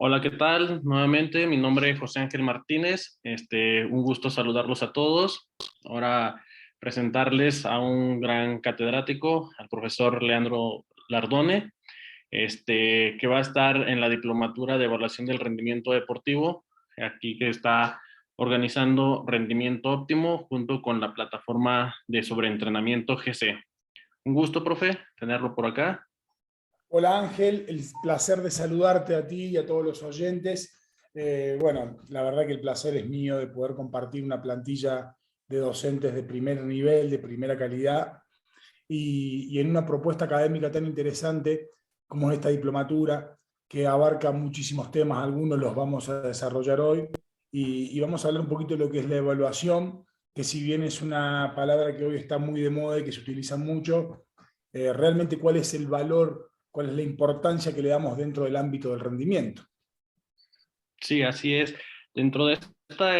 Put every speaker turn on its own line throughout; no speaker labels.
Hola, ¿qué tal? Nuevamente, mi nombre es José Ángel Martínez. Un gusto saludarlos a todos. Ahora presentarles a un gran catedrático, al profesor Leandro Lardone, que va a estar en la Diplomatura de Evaluación del Rendimiento Deportivo, aquí que está organizando Rendimiento Óptimo junto con la plataforma de sobreentrenamiento GC. Un gusto, profe, tenerlo por acá.
Hola Ángel, el placer de saludarte a ti y a todos los oyentes. Bueno, la verdad que el placer es mío de poder compartir una plantilla de docentes de primer nivel, de primera calidad, y en una propuesta académica tan interesante como es esta diplomatura, que abarca muchísimos temas, algunos los vamos a desarrollar hoy, y vamos a hablar un poquito de lo que es la evaluación, que si bien es una palabra que hoy está muy de moda y que se utiliza mucho, realmente cuál es el valor, cuál es la importancia que le damos dentro del ámbito del rendimiento.
Sí, así es. Dentro de esta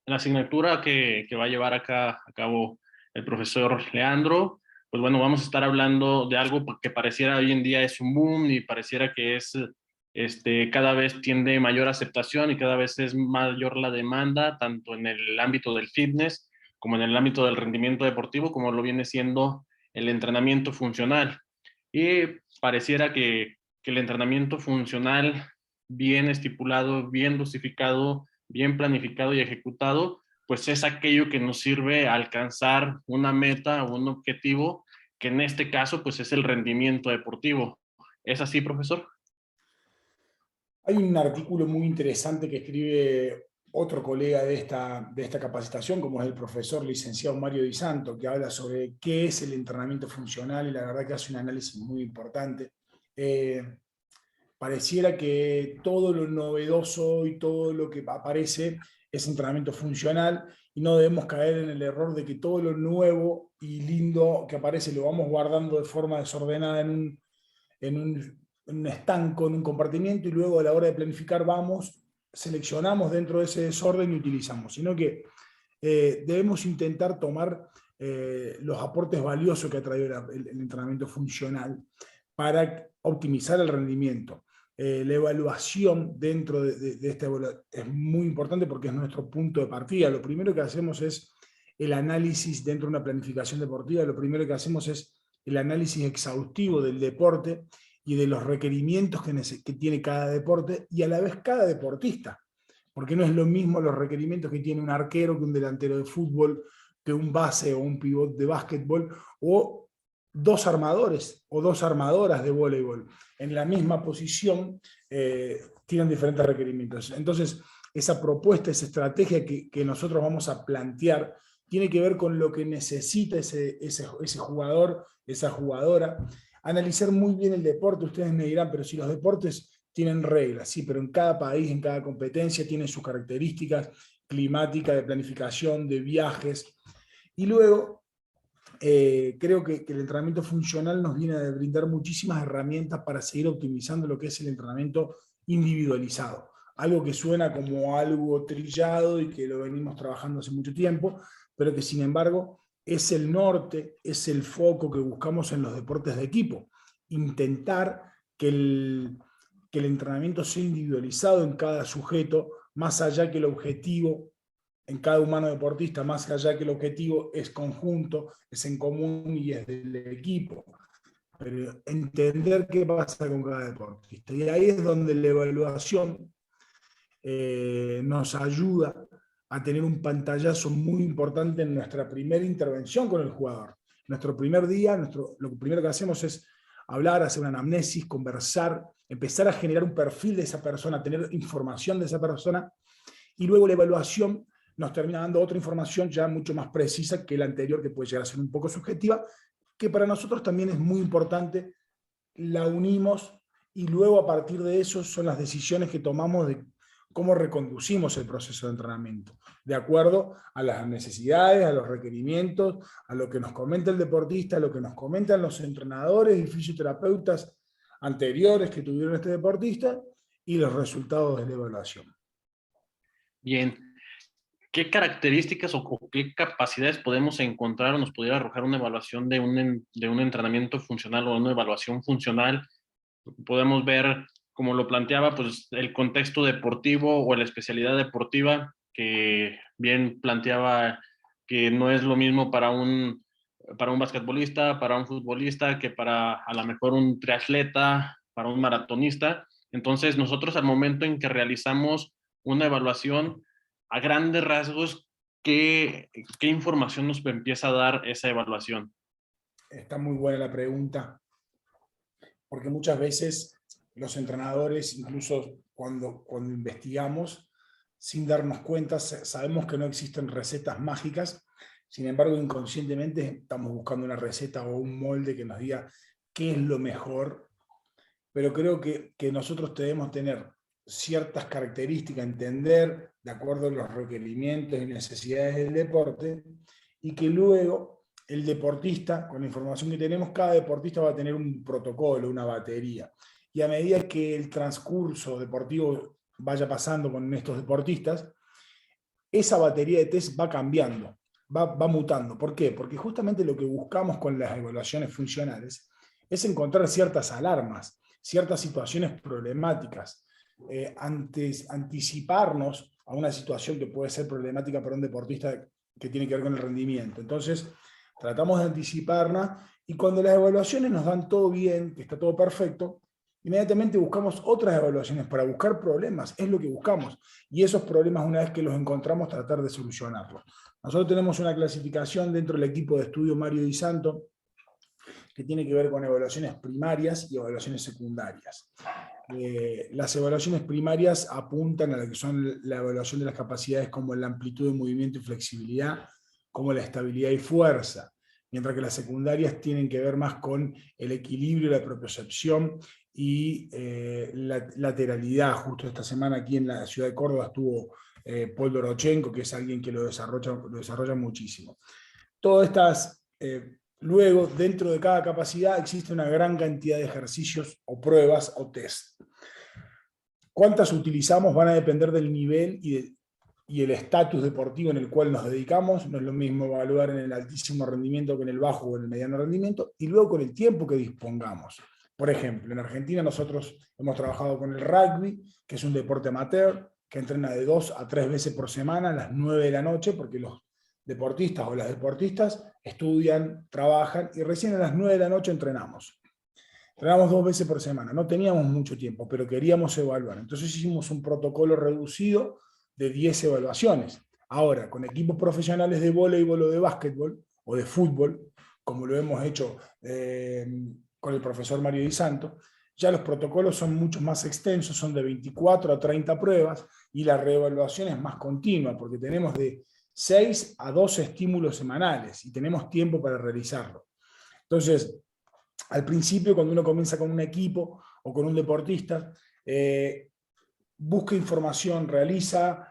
la asignatura que va a llevar acá a cabo el profesor Leandro, pues bueno, vamos a estar hablando de algo que pareciera hoy en día es un boom y pareciera que es cada vez tiende mayor aceptación y cada vez es mayor la demanda, tanto en el ámbito del fitness como en el ámbito del rendimiento deportivo, como lo viene siendo el entrenamiento funcional. Y pareciera que el entrenamiento funcional bien estipulado, bien dosificado, bien planificado y ejecutado, pues es aquello que nos sirve a alcanzar una meta o un objetivo, que en este caso pues es el rendimiento deportivo. ¿Es así, profesor?
Hay un artículo muy interesante que escribe otro colega de esta capacitación, como es el profesor licenciado Mario Di Santo, que habla sobre qué es el entrenamiento funcional y la verdad que hace un análisis muy importante. Eh, Pareciera que todo lo novedoso y todo lo que aparece es entrenamiento funcional y no debemos caer en el error de que todo lo nuevo y lindo que aparece lo vamos guardando de forma desordenada en un estanco, en un compartimiento, y luego a la hora de planificar vamos, seleccionamos dentro de ese desorden y utilizamos, sino que debemos intentar tomar los aportes valiosos que ha traído el entrenamiento funcional para optimizar el rendimiento. La evaluación dentro de esta evaluación es muy importante porque es nuestro punto de partida. Lo primero que hacemos es el análisis dentro de una planificación deportiva, lo primero que hacemos es el análisis exhaustivo del deporte y de los requerimientos que tiene cada deporte y a la vez cada deportista, porque no es lo mismo los requerimientos que tiene un arquero que un delantero de fútbol, que un base o un pivot de básquetbol, o dos armadores o dos armadoras de voleibol en la misma posición, tienen diferentes requerimientos. Entonces, esa propuesta, esa estrategia que nosotros vamos a plantear, tiene que ver con lo que necesita ese jugador, esa jugadora. Analizar muy bien el deporte, ustedes me dirán, pero si los deportes tienen reglas, sí, pero en cada país, en cada competencia, tienen sus características climáticas, de planificación, de viajes. Y luego, creo que el entrenamiento funcional nos viene a brindar muchísimas herramientas para seguir optimizando lo que es el entrenamiento individualizado. Algo que suena como algo trillado y que lo venimos trabajando hace mucho tiempo, pero que sin embargo es el norte, es el foco que buscamos en los deportes de equipo. Intentar que el entrenamiento sea individualizado en cada sujeto, más allá que el objetivo en cada humano deportista, más allá que el objetivo es conjunto, es en común y es del equipo. Pero entender qué pasa con cada deportista. Y ahí es donde la evaluación nos ayuda a tener un pantallazo muy importante en nuestra primera intervención con el jugador. Nuestro primer día, lo primero que hacemos es hablar, hacer una anamnesis, conversar, empezar a generar un perfil de esa persona, tener información de esa persona, y luego la evaluación nos termina dando otra información ya mucho más precisa que la anterior, que puede llegar a ser un poco subjetiva, que para nosotros también es muy importante, la unimos y luego a partir de eso son las decisiones que tomamos de cómo reconducimos el proceso de entrenamiento, de acuerdo a las necesidades, a los requerimientos, a lo que nos comenta el deportista, a lo que nos comentan los entrenadores y fisioterapeutas anteriores que tuvieron este deportista y los resultados de la evaluación.
Bien. ¿Qué características o qué capacidades podemos encontrar o nos pudiera arrojar una evaluación de un entrenamiento funcional o una evaluación funcional? Podemos ver como lo planteaba, pues el contexto deportivo o la especialidad deportiva, que bien planteaba que no es lo mismo para un basquetbolista, para un futbolista, que para a lo mejor un triatleta, para un maratonista. Entonces, nosotros al momento en que realizamos una evaluación, a grandes rasgos, ¿qué información nos empieza a dar esa evaluación?
Está muy buena la pregunta, porque muchas veces los entrenadores, incluso cuando investigamos, sin darnos cuenta, sabemos que no existen recetas mágicas, sin embargo, inconscientemente estamos buscando una receta o un molde que nos diga qué es lo mejor, pero creo que nosotros debemos tener ciertas características, entender de acuerdo a los requerimientos y necesidades del deporte, y que luego el deportista, con la información que tenemos, cada deportista va a tener un protocolo, una batería. Y a medida que el transcurso deportivo vaya pasando con estos deportistas, esa batería de test va cambiando, va mutando. ¿Por qué? Porque justamente lo que buscamos con las evaluaciones funcionales es encontrar ciertas alarmas, ciertas situaciones problemáticas, anticiparnos a una situación que puede ser problemática para un deportista que tiene que ver con el rendimiento. Entonces, tratamos de anticiparnos y cuando las evaluaciones nos dan todo bien, que está todo perfecto, inmediatamente buscamos otras evaluaciones para buscar problemas, es lo que buscamos. Y esos problemas, una vez que los encontramos, tratar de solucionarlos. Nosotros tenemos una clasificación dentro del equipo de estudio Mario Di Santo, que tiene que ver con evaluaciones primarias y evaluaciones secundarias. Las evaluaciones primarias apuntan a lo que son la evaluación de las capacidades como la amplitud de movimiento y flexibilidad, como la estabilidad y fuerza, mientras que las secundarias tienen que ver más con el equilibrio, la propiocepción y la lateralidad. Justo esta semana aquí en la ciudad de Córdoba estuvo Paul Dorochenko, que es alguien que lo desarrolla muchísimo. Todas estas, luego, dentro de cada capacidad existe una gran cantidad de ejercicios o pruebas o test. ¿Cuántas utilizamos? Van a depender del nivel y el estatus deportivo en el cual nos dedicamos. No es lo mismo evaluar en el altísimo rendimiento que en el bajo o en el mediano rendimiento, y luego con el tiempo que dispongamos. Por ejemplo, en Argentina nosotros hemos trabajado con el rugby, que es un deporte amateur, que entrena de 2 a 3 veces por semana a las 9 de la noche, porque los deportistas o las deportistas estudian, trabajan, y recién a las 9 de la noche entrenamos. Entrenamos 2 veces por semana, no teníamos mucho tiempo, pero queríamos evaluar. Entonces hicimos un protocolo reducido de 10 evaluaciones. Ahora, con equipos profesionales de voleibol o de básquetbol o de fútbol, como lo hemos hecho con el profesor Mario Di Santo, ya los protocolos son mucho más extensos, son de 24 a 30 pruebas, y la reevaluación es más continua, porque tenemos de 6 a 12 estímulos semanales y tenemos tiempo para realizarlo. Entonces, al principio, cuando uno comienza con un equipo o con un deportista, busca información, realiza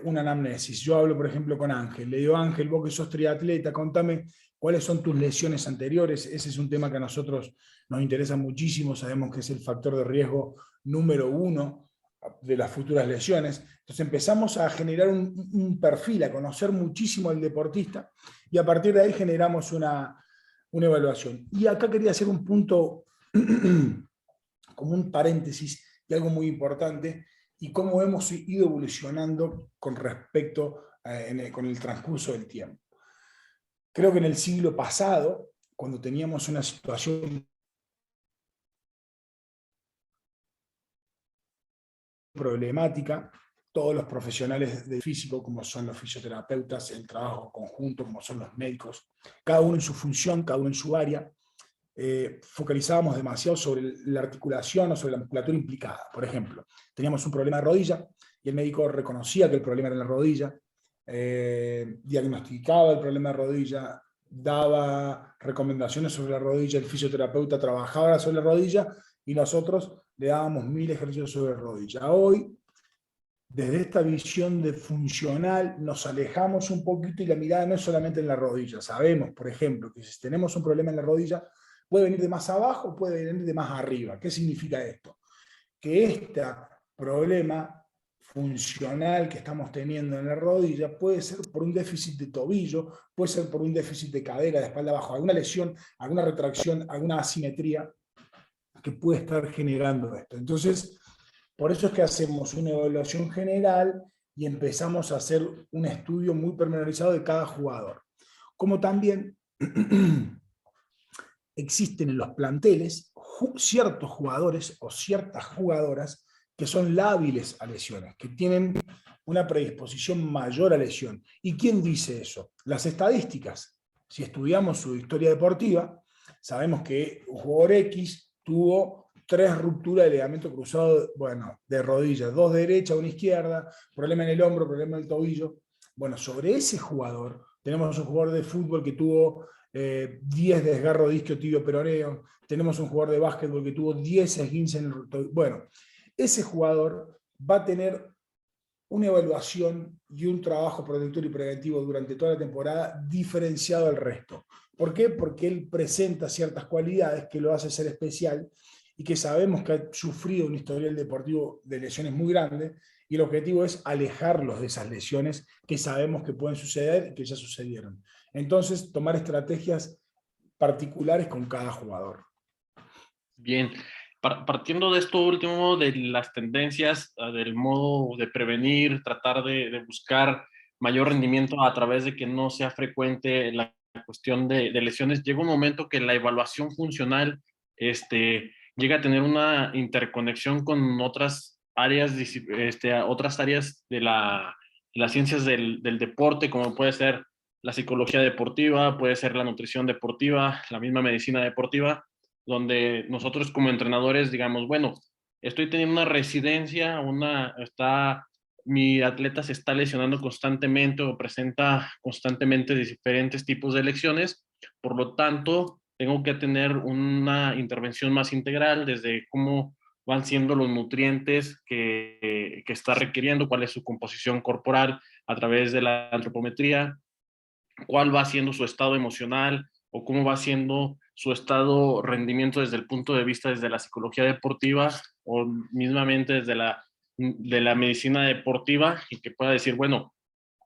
una anamnesis. Yo hablo, por ejemplo, con Ángel. Le digo: Ángel, vos que sos triatleta, contame cuáles son tus lesiones anteriores. Ese es un tema que a nosotros nos interesa muchísimo. Sabemos que es el factor de riesgo número 1 de las futuras lesiones. Entonces empezamos a generar un perfil, a conocer muchísimo al deportista, y a partir de ahí generamos una evaluación. Y acá quería hacer un punto, como un paréntesis, y algo muy importante, y cómo hemos ido evolucionando con respecto con el transcurso del tiempo. Creo que en el siglo pasado, cuando teníamos una situación problemática, todos los profesionales del físico, como son los fisioterapeutas, el trabajo conjunto, como son los médicos, cada uno en su función, cada uno en su área, focalizábamos demasiado sobre la articulación o sobre la musculatura implicada. Por ejemplo, teníamos un problema de rodilla y el médico reconocía que el problema era en la rodilla, diagnosticaba el problema de rodilla, daba recomendaciones sobre la rodilla, el fisioterapeuta trabajaba sobre la rodilla y nosotros le dábamos 1000 ejercicios sobre la rodilla. Hoy, desde esta visión de funcional, nos alejamos un poquito y la mirada no es solamente en la rodilla. Sabemos, por ejemplo, que si tenemos un problema en la rodilla, puede venir de más abajo o puede venir de más arriba. ¿Qué significa esto? Que este problema funcional que estamos teniendo en la rodilla puede ser por un déficit de tobillo, puede ser por un déficit de cadera, de espalda abajo, alguna lesión, alguna retracción, alguna asimetría que puede estar generando esto. Entonces, por eso es que hacemos una evaluación general y empezamos a hacer un estudio muy pormenorizado de cada jugador. Como también existen en los planteles ciertos jugadores o ciertas jugadoras que son lábiles a lesiones, que tienen una predisposición mayor a lesión. ¿Y quién dice eso? Las estadísticas. Si estudiamos su historia deportiva, sabemos que un jugador X tuvo 3 rupturas de ligamento cruzado, bueno, de rodillas, 2 derecha, 1 izquierda, problema en el hombro, problema en el tobillo. Bueno, sobre ese jugador, tenemos un jugador de fútbol que tuvo 10 desgarro disco tibio peroneo, tenemos un jugador de básquetbol que tuvo 10 esguinces en el tobillo. Bueno, ese jugador va a tener una evaluación y un trabajo protector y preventivo durante toda la temporada diferenciado al resto. ¿Por qué? Porque él presenta ciertas cualidades que lo hace ser especial y que sabemos que ha sufrido un historial deportivo de lesiones muy grande, y el objetivo es alejarlos de esas lesiones que sabemos que pueden suceder y que ya sucedieron. Entonces, tomar estrategias particulares con cada jugador.
Bien, partiendo de esto último, de las tendencias, del modo de prevenir, tratar de buscar mayor rendimiento a través de que no sea frecuente la cuestión de lesiones, llega un momento que la evaluación funcional llega a tener una interconexión con otras áreas de las ciencias del deporte, como puede ser la psicología deportiva, puede ser la nutrición deportiva, la misma medicina deportiva, donde nosotros como entrenadores digamos, bueno, estoy teniendo una residencia, mi atleta se está lesionando constantemente o presenta constantemente diferentes tipos de lesiones, por lo tanto, tengo que tener una intervención más integral desde cómo van siendo los nutrientes que está requiriendo, cuál es su composición corporal a través de la antropometría, cuál va siendo su estado emocional o cómo va siendo su estado rendimiento desde el punto de vista desde la psicología deportiva o mismamente desde de la medicina deportiva, y que pueda decir, bueno,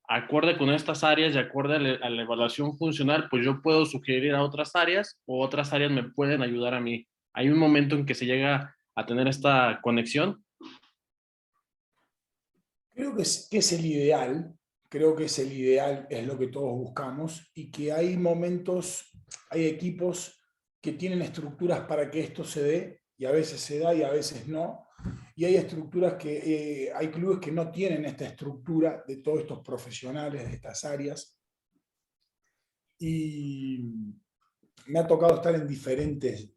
acorde con estas áreas y acorde a la evaluación funcional, pues yo puedo sugerir a otras áreas o otras áreas me pueden ayudar a mí. Hay un momento en que se llega a tener esta conexión.
Creo que es el ideal, creo que es el ideal, es lo que todos buscamos, y que hay momentos, hay equipos que tienen estructuras para que esto se dé, y a veces se da y a veces no, y hay estructuras que, hay clubes que no tienen esta estructura de todos estos profesionales de estas áreas, y me ha tocado estar en diferentes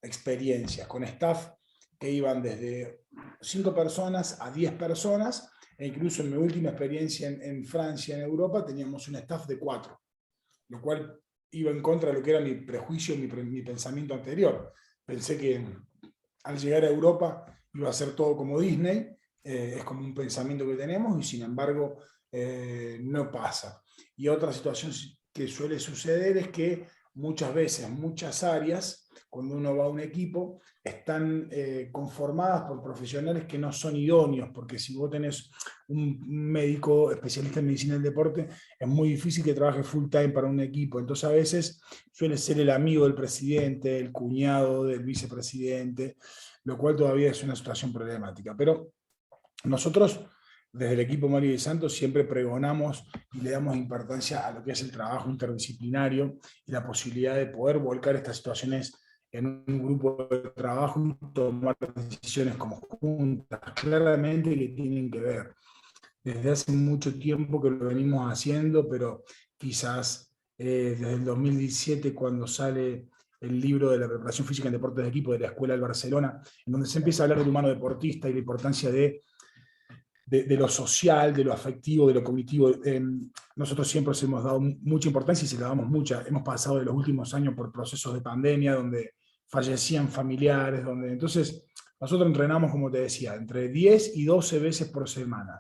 experiencias, con staff que iban desde 5 personas a 10 personas, e incluso en mi última experiencia en Francia, en Europa, teníamos un staff de 4, lo cual iba en contra de lo que era mi prejuicio, mi pensamiento anterior. Pensé que al llegar a Europa iba a ser todo como Disney, es como un pensamiento que tenemos, y sin embargo no pasa. Y otra situación que suele suceder es que muchas veces, muchas áreas, cuando uno va a un equipo, están conformadas por profesionales que no son idóneos, porque si vos tenés un médico especialista en medicina del deporte, es muy difícil que trabaje full time para un equipo. Entonces a veces suele ser el amigo del presidente, el cuñado del vicepresidente, lo cual todavía es una situación problemática. Pero nosotros, desde el equipo Mario y Santos, siempre pregonamos y le damos importancia a lo que es el trabajo interdisciplinario y la posibilidad de poder volcar estas situaciones en un grupo de trabajo y tomar decisiones conjuntas, claramente que tienen que ver. Desde hace mucho tiempo que lo venimos haciendo, pero quizás desde el 2017, cuando sale el libro de la preparación física en deportes de equipo de la Escuela del Barcelona, en donde se empieza a hablar del humano deportista y la importancia de lo social, de lo afectivo, de lo cognitivo. Nosotros siempre os hemos dado mucha importancia y se le damos mucha. Hemos pasado de los últimos años por procesos de pandemia donde fallecían familiares, entonces nosotros entrenamos, como te decía, entre 10 y 12 veces por semana.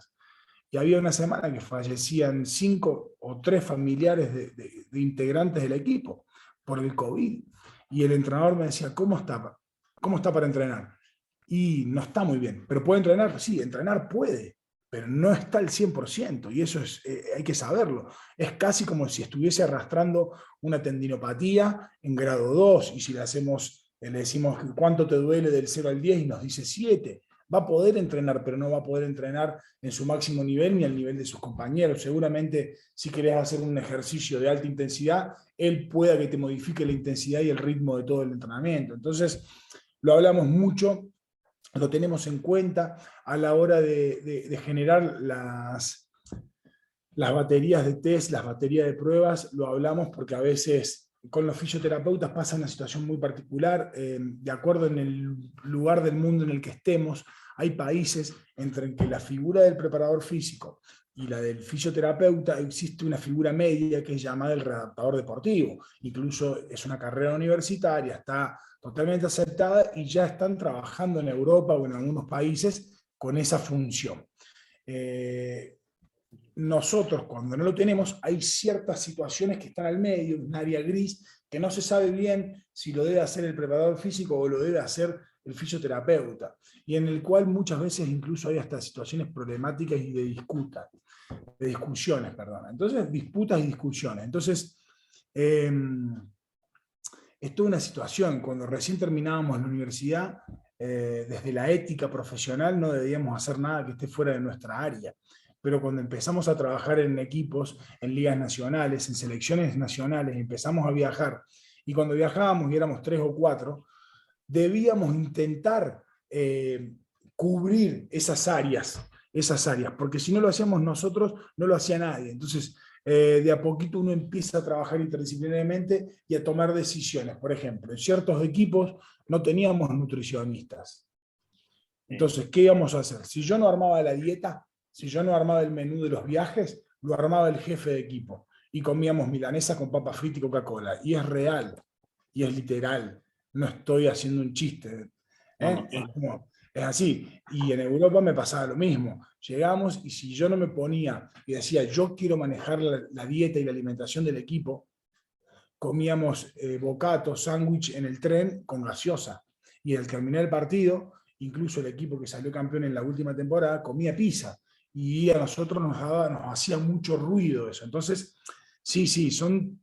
Y había una semana que fallecían 5 o 3 familiares de integrantes del equipo por el COVID. Y el entrenador me decía, ¿cómo está? ¿Cómo está para entrenar? Y no está muy bien. ¿Pero puede entrenar? Sí, entrenar puede, pero no está al 100%, y eso hay que saberlo. Es casi como si estuviese arrastrando una tendinopatía en grado 2, y si le hacemos Le decimos cuánto te duele del 0 al 10 y nos dice 7. Va a poder entrenar, pero no va a poder entrenar en su máximo nivel ni al nivel de sus compañeros. Seguramente si querés hacer un ejercicio de alta intensidad, él pueda que te modifique la intensidad y el ritmo de todo el entrenamiento. Entonces, lo hablamos mucho, lo tenemos en cuenta a la hora de generar las baterías de test, las baterías de pruebas, lo hablamos porque a veces con los fisioterapeutas pasa una situación muy particular, de acuerdo en el lugar del mundo en el que estemos, hay países entre que la figura del preparador físico y la del fisioterapeuta existe una figura media que es llamada el readaptador deportivo. Incluso es una carrera universitaria, está totalmente aceptada y ya están trabajando en Europa o en algunos países con esa función. Nosotros, cuando no lo tenemos, hay ciertas situaciones que están al medio, un área gris, que no se sabe bien si lo debe hacer el preparador físico o lo debe hacer el fisioterapeuta, y en el cual muchas veces incluso hay hasta situaciones problemáticas y de discusiones, perdón. Entonces, disputas y discusiones. Entonces, es toda una situación. Cuando recién terminábamos la universidad, desde la ética profesional no debíamos hacer nada que esté fuera de nuestra área. Pero cuando empezamos a trabajar en equipos, en ligas nacionales, en selecciones nacionales, empezamos a viajar, y cuando viajábamos y éramos 3 o 4, debíamos intentar cubrir esas áreas, porque si no lo hacíamos nosotros, no lo hacía nadie. Entonces, de a poquito uno empieza a trabajar interdisciplinariamente y a tomar decisiones. Por ejemplo, en ciertos equipos no teníamos nutricionistas. Entonces, ¿qué íbamos a hacer? Si yo no armaba la dieta, si yo no armaba el menú de los viajes, lo armaba el jefe de equipo. Y comíamos milanesa con papa frita y Coca-Cola. Y es real, y es literal. No estoy haciendo un chiste.
No,
Es así. Y en Europa me pasaba lo mismo. Llegamos y si yo no me ponía y decía, yo quiero manejar la dieta y la alimentación del equipo, comíamos bocato, sándwich en el tren con gaseosa. Y al terminar el partido, incluso el equipo que salió campeón en la última temporada comía pizza. Y a nosotros nos hacía mucho ruido eso. Entonces, sí, son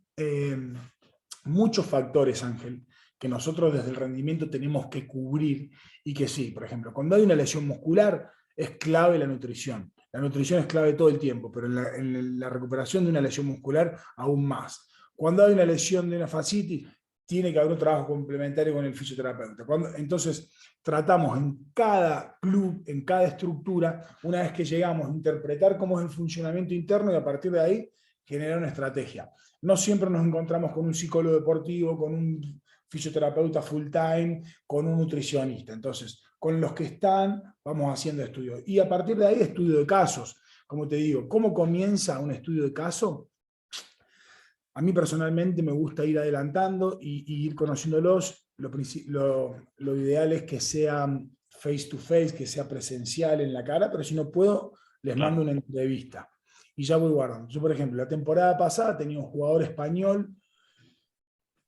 muchos factores, Ángel, que nosotros desde el rendimiento tenemos que cubrir, y que sí, por ejemplo, cuando hay una lesión muscular, es clave la nutrición. La nutrición es clave todo el tiempo, pero en la recuperación de una lesión muscular aún más. Cuando hay una lesión de una fascitis, tiene que haber un trabajo complementario con el fisioterapeuta. Entonces, tratamos en cada club, en cada estructura, una vez que llegamos, a interpretar cómo es el funcionamiento interno y a partir de ahí generar una estrategia. No siempre nos encontramos con un psicólogo deportivo, con un fisioterapeuta full time, con un nutricionista. Entonces, con los que están, vamos haciendo estudios. Y a partir de ahí, estudio de casos. Como te digo, ¿cómo comienza un estudio de caso? A mí personalmente me gusta ir adelantando y ir conociéndolos. Lo ideal es que sea face to face, que sea presencial en la cara, pero si no puedo, les mando
claro.
una entrevista. Y ya voy guardando. Yo, por ejemplo, la temporada pasada tenía un jugador español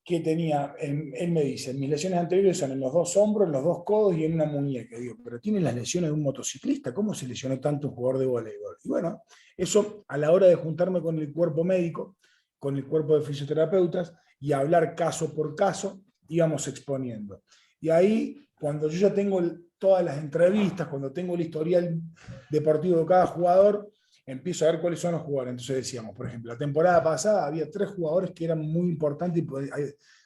que tenía, él me dice, mis lesiones anteriores son en los 2 hombros, en los 2 codos y en una muñeca. Y digo, pero tiene las lesiones de un motociclista, ¿cómo se lesionó tanto un jugador de voleibol? Y bueno, eso a la hora de juntarme con el cuerpo médico, con el cuerpo de fisioterapeutas y hablar caso por caso, íbamos exponiendo. Y ahí, cuando yo ya tengo todas las entrevistas, cuando tengo el historial deportivo de cada jugador, empiezo a ver cuáles son los jugadores. Entonces decíamos, por ejemplo, la temporada pasada había 3 jugadores que eran muy importantes y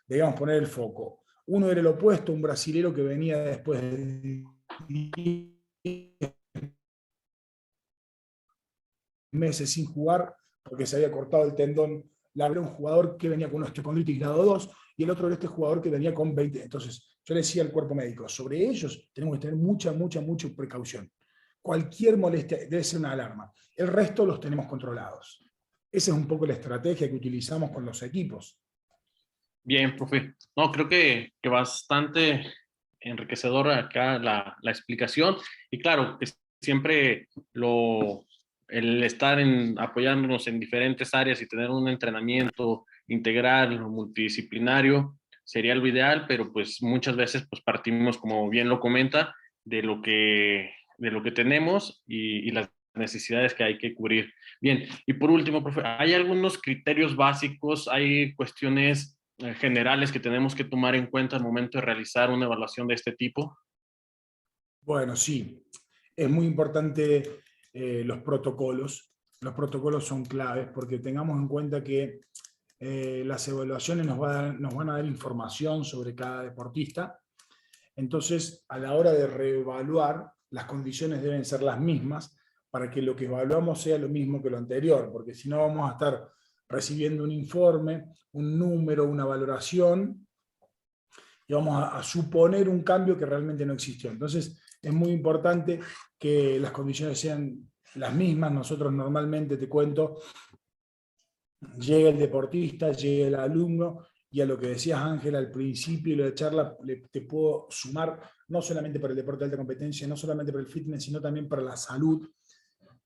debíamos poner el foco. Uno era el opuesto, un brasilero que venía después de 10 meses sin jugar porque se había cortado el tendón. Era un jugador que venía con osteocondritis grado 2 y el otro era este jugador que venía con 20. Entonces, yo le decía al cuerpo médico, sobre ellos tenemos que tener mucha precaución. Cualquier molestia debe ser una alarma. El resto los tenemos controlados. Esa es un poco la estrategia que utilizamos con los equipos.
Bien, profe. No, creo que bastante enriquecedora acá la explicación. Y claro, que siempre el estar apoyándonos en diferentes áreas y tener un entrenamiento integral o multidisciplinario sería lo ideal, pero pues muchas veces pues partimos, como bien lo comenta, de lo que tenemos y las necesidades que hay que cubrir. Bien, y por último, profe, ¿hay algunos criterios básicos, hay cuestiones generales que tenemos que tomar en cuenta al momento de realizar una evaluación de este tipo?
Bueno, sí, es muy importante los protocolos. Los protocolos son claves porque tengamos en cuenta que las evaluaciones nos van a dar información sobre cada deportista. Entonces, a la hora de reevaluar, las condiciones deben ser las mismas para que lo que evaluamos sea lo mismo que lo anterior, porque si no vamos a estar recibiendo un informe, un número, una valoración, y vamos a suponer un cambio que realmente no existió. Entonces, es muy importante que las condiciones sean las mismas. Nosotros normalmente, te cuento, llega el deportista, llega el alumno, y a lo que decías, Ángel, al principio de la charla, te puedo sumar no solamente para el deporte de alta competencia, no solamente para el fitness, sino también para la salud.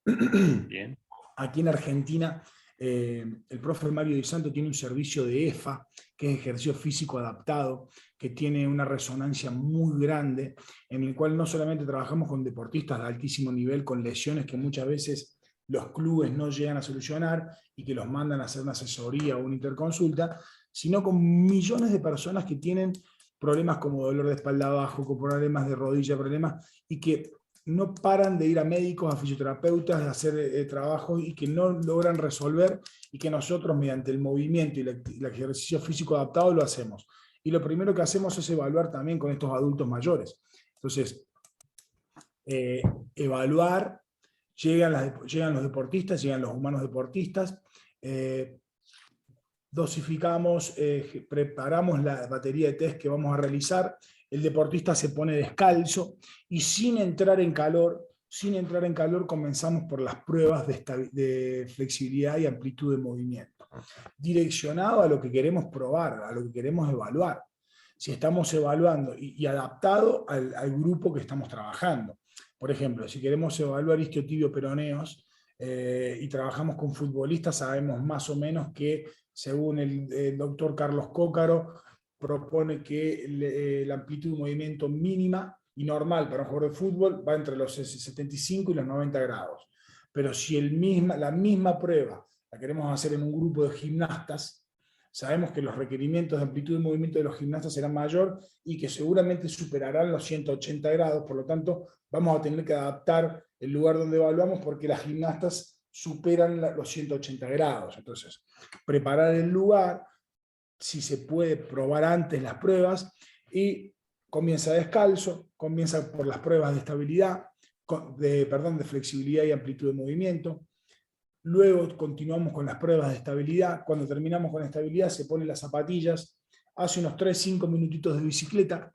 Bien.
Aquí en Argentina, el profe Mario Di Santo tiene un servicio de EFA, que es ejercicio físico adaptado, que tiene una resonancia muy grande, en el cual no solamente trabajamos con deportistas de altísimo nivel, con lesiones que muchas veces los clubes no llegan a solucionar y que los mandan a hacer una asesoría o una interconsulta, sino con millones de personas que tienen problemas como dolor de espalda bajo, con problemas de rodilla, problemas, y que no paran de ir a médicos, a fisioterapeutas, de hacer trabajos y que no logran resolver, y que nosotros mediante el movimiento y el ejercicio físico adaptado lo hacemos. Y lo primero que hacemos es evaluar también con estos adultos mayores. Entonces, evaluar, llegan los deportistas, llegan los humanos deportistas, dosificamos, preparamos la batería de test que vamos a realizar, el deportista se pone descalzo y sin entrar en calor comenzamos por las pruebas de flexibilidad y amplitud de movimiento, direccionado a lo que queremos probar, a lo que queremos evaluar. Si estamos evaluando y adaptado al grupo que estamos trabajando. Por ejemplo, si queremos evaluar isquiotibio-peroneos y trabajamos con futbolistas, sabemos más o menos que, según el doctor Carlos Cócaro, propone que la amplitud de movimiento mínima y normal para un jugador de fútbol va entre los 75 y los 90 grados. Pero si la misma prueba la queremos hacer en un grupo de gimnastas, sabemos que los requerimientos de amplitud de movimiento de los gimnastas serán mayor y que seguramente superarán los 180 grados, por lo tanto vamos a tener que adaptar el lugar donde evaluamos porque las gimnastas superan los 180 grados. Entonces, preparar el lugar, si se puede probar antes las pruebas, y comienza descalzo, comienza por las pruebas de estabilidad, de flexibilidad y amplitud de movimiento. Luego continuamos con las pruebas de estabilidad. Cuando terminamos con la estabilidad, se ponen las zapatillas, hace unos 3-5 minutitos de bicicleta,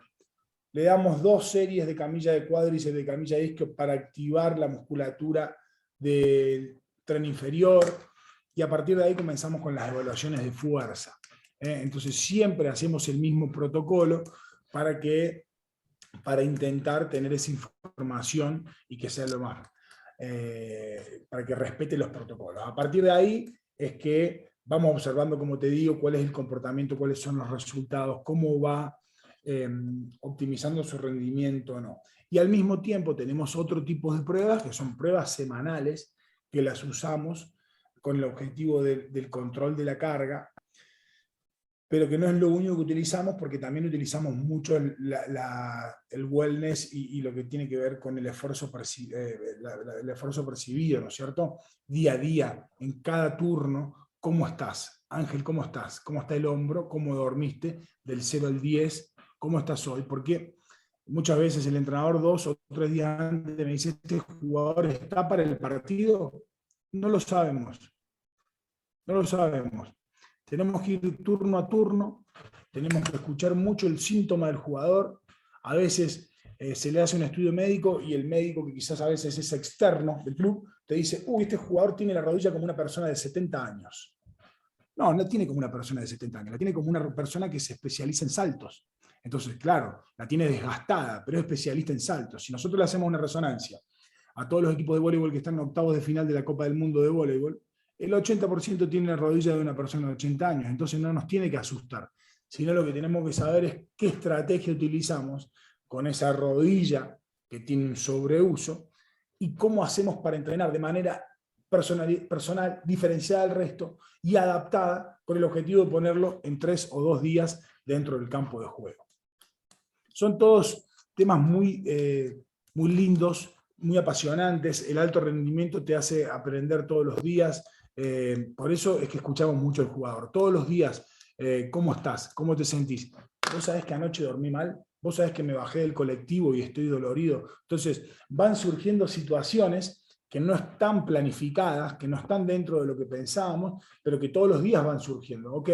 le damos 2 series de camilla de cuádriceps y de camilla de isquio para activar la musculatura del tren inferior, y a partir de ahí comenzamos con las evaluaciones de fuerza. Entonces siempre hacemos el mismo protocolo para intentar tener esa información y que sea lo más, para que respete los protocolos. A partir de ahí es que vamos observando, como te digo, cuál es el comportamiento, cuáles son los resultados, cómo va optimizando su rendimiento o no. Y al mismo tiempo tenemos otro tipo de pruebas, que son pruebas semanales, que las usamos con el objetivo del control de la carga, pero que no es lo único que utilizamos, porque también utilizamos mucho el wellness y lo que tiene que ver con el esfuerzo percibido, ¿no es cierto? Día a día, en cada turno, ¿cómo estás? Ángel, ¿cómo estás? ¿Cómo está el hombro? ¿Cómo dormiste? Del 0 al 10, ¿cómo estás hoy? Porque muchas veces el entrenador 2 o 3 días antes me dice, ¿este jugador está para el partido? No lo sabemos. No lo sabemos. Tenemos que ir turno a turno, tenemos que escuchar mucho el síntoma del jugador. A veces se le hace un estudio médico y el médico, que quizás a veces es externo del club, te dice, uy, este jugador tiene la rodilla como una persona de 70 años. No, no tiene como una persona de 70 años, la tiene como una persona que se especializa en saltos. Entonces, claro, la tiene desgastada, pero es especialista en saltos. Si nosotros le hacemos una resonancia a todos los equipos de voleibol que están en octavos de final de la Copa del Mundo de voleibol, el 80% tiene la rodilla de una persona de 80 años, entonces no nos tiene que asustar, sino lo que tenemos que saber es qué estrategia utilizamos con esa rodilla que tiene un sobreuso y cómo hacemos para entrenar de manera personal, diferenciada del resto y adaptada con el objetivo de ponerlo en 3 o 2 días dentro del campo de juego. Son todos temas muy lindos, muy apasionantes. El alto rendimiento te hace aprender todos los días. Por eso es que escuchamos mucho al jugador. Todos los días, ¿cómo estás? ¿Cómo te sentís? ¿Vos sabés que anoche dormí mal? ¿Vos sabés que me bajé del colectivo y estoy dolorido? Entonces, van surgiendo situaciones que no están planificadas, que no están dentro de lo que pensábamos, pero que todos los días van surgiendo. Ok,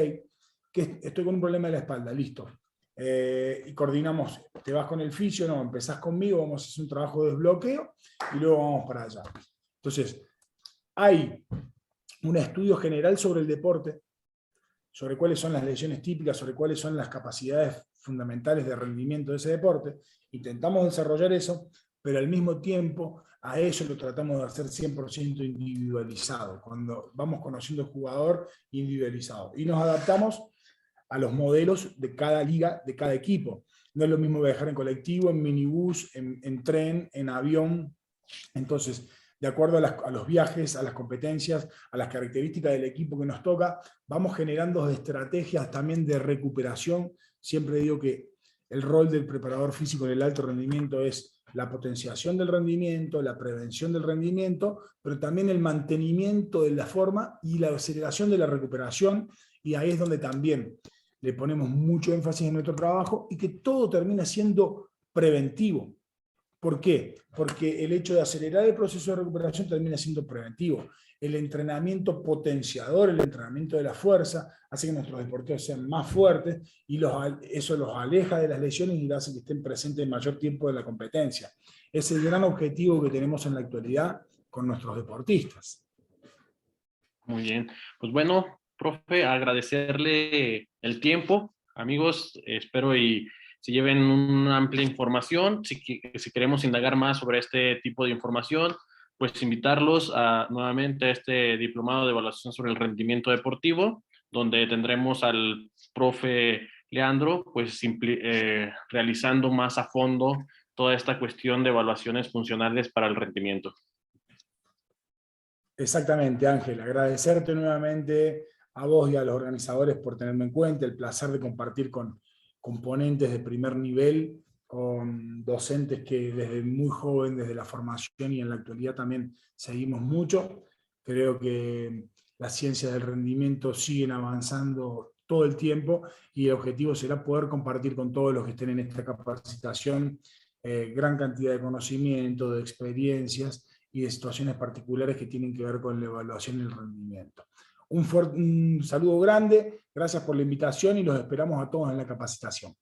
que estoy con un problema de la espalda, listo. Y coordinamos, te vas con el fisio, no, empezás conmigo, vamos a hacer un trabajo de desbloqueo y luego vamos para allá. Entonces, hay un estudio general sobre el deporte, sobre cuáles son las lesiones típicas, sobre cuáles son las capacidades fundamentales de rendimiento de ese deporte. Intentamos desarrollar eso, pero al mismo tiempo a eso lo tratamos de hacer 100% individualizado, cuando vamos conociendo al jugador individualizado. Y nos adaptamos a los modelos de cada liga, de cada equipo. No es lo mismo viajar en colectivo, en minibús, en tren, en avión. Entonces, de acuerdo a los viajes, a las competencias, a las características del equipo que nos toca, vamos generando estrategias también de recuperación. Siempre digo que el rol del preparador físico en el alto rendimiento es la potenciación del rendimiento, la prevención del rendimiento, pero también el mantenimiento de la forma y la aceleración de la recuperación, y ahí es donde también le ponemos mucho énfasis en nuestro trabajo y que todo termina siendo preventivo. ¿Por qué? Porque el hecho de acelerar el proceso de recuperación termina siendo preventivo. El entrenamiento potenciador, el entrenamiento de la fuerza, hace que nuestros deportistas sean más fuertes y eso los aleja de las lesiones y hace que estén presentes el mayor tiempo de la competencia. Es el gran objetivo que tenemos en la actualidad con nuestros deportistas.
Muy bien. Pues bueno, profe, agradecerle el tiempo. Amigos, espero y se lleven una amplia información. Si queremos indagar más sobre este tipo de información, pues invitarlos nuevamente a este diplomado de evaluación sobre el rendimiento deportivo, donde tendremos al profe Leandro, pues realizando más a fondo toda esta cuestión de evaluaciones funcionales para el rendimiento.
Exactamente, Ángel. Agradecerte nuevamente a vos y a los organizadores por tenerme en cuenta, el placer de compartir con componentes de primer nivel, con docentes que desde muy joven, desde la formación y en la actualidad también seguimos mucho. Creo que las ciencias del rendimiento siguen avanzando todo el tiempo y el objetivo será poder compartir con todos los que estén en esta capacitación gran cantidad de conocimiento, de experiencias y de situaciones particulares que tienen que ver con la evaluación y el rendimiento. Un saludo grande, gracias por la invitación y los esperamos a todos en la capacitación.